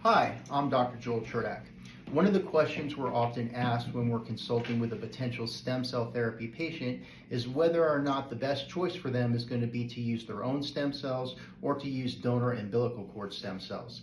Hi, I'm Dr. Joel Cherdak. One of the questions we're often asked when we're consulting with a potential stem cell therapy patient is whether or not the best choice for them is going to be to use their own stem cells or to use donor umbilical cord stem cells.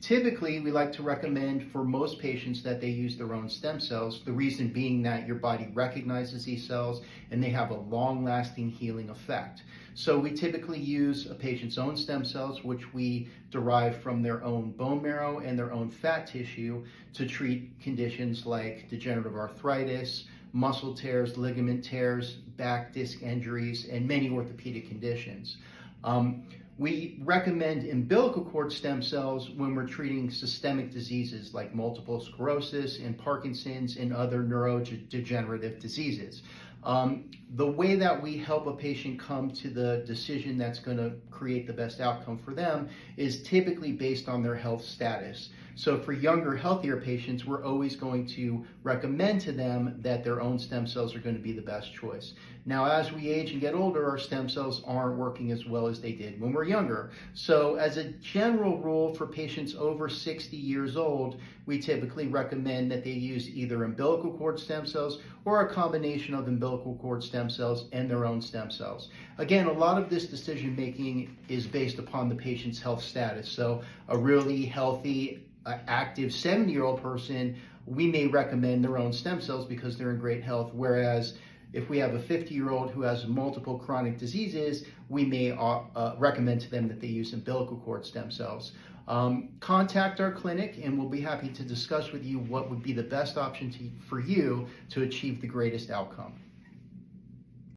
Typically, we like to recommend for most patients that they use their own stem cells, the reason being that your body recognizes these cells and they have a long-lasting healing effect. So we typically use a patient's own stem cells, which we derive from their own bone marrow and their own fat tissue to treat conditions like degenerative arthritis, muscle tears, ligament tears, back disc injuries, and many orthopedic conditions. We recommend umbilical cord stem cells when we're treating systemic diseases like multiple sclerosis and Parkinson's and other neurodegenerative diseases. The way that we help a patient come to the decision that's going to create the best outcome for them is typically based on their health status. So for younger, healthier patients, we're always going to recommend to them that their own stem cells are going to be the best choice. Now, as we age and get older, our stem cells aren't working as well as they did when we're younger. So as a general rule for patients over 60 years old, we typically recommend that they use either umbilical cord stem cells or a combination of umbilical cord stem cells and their own stem cells. Again, a lot of this decision making is based upon the patient's health status. So a really healthy, active 70-year-old person, we may recommend their own stem cells because they're in great health, whereas if we have a 50-year-old who has multiple chronic diseases, we may recommend to them that they use umbilical cord stem cells. Contact our clinic and we'll be happy to discuss with you what would be the best option for you to achieve the greatest outcome.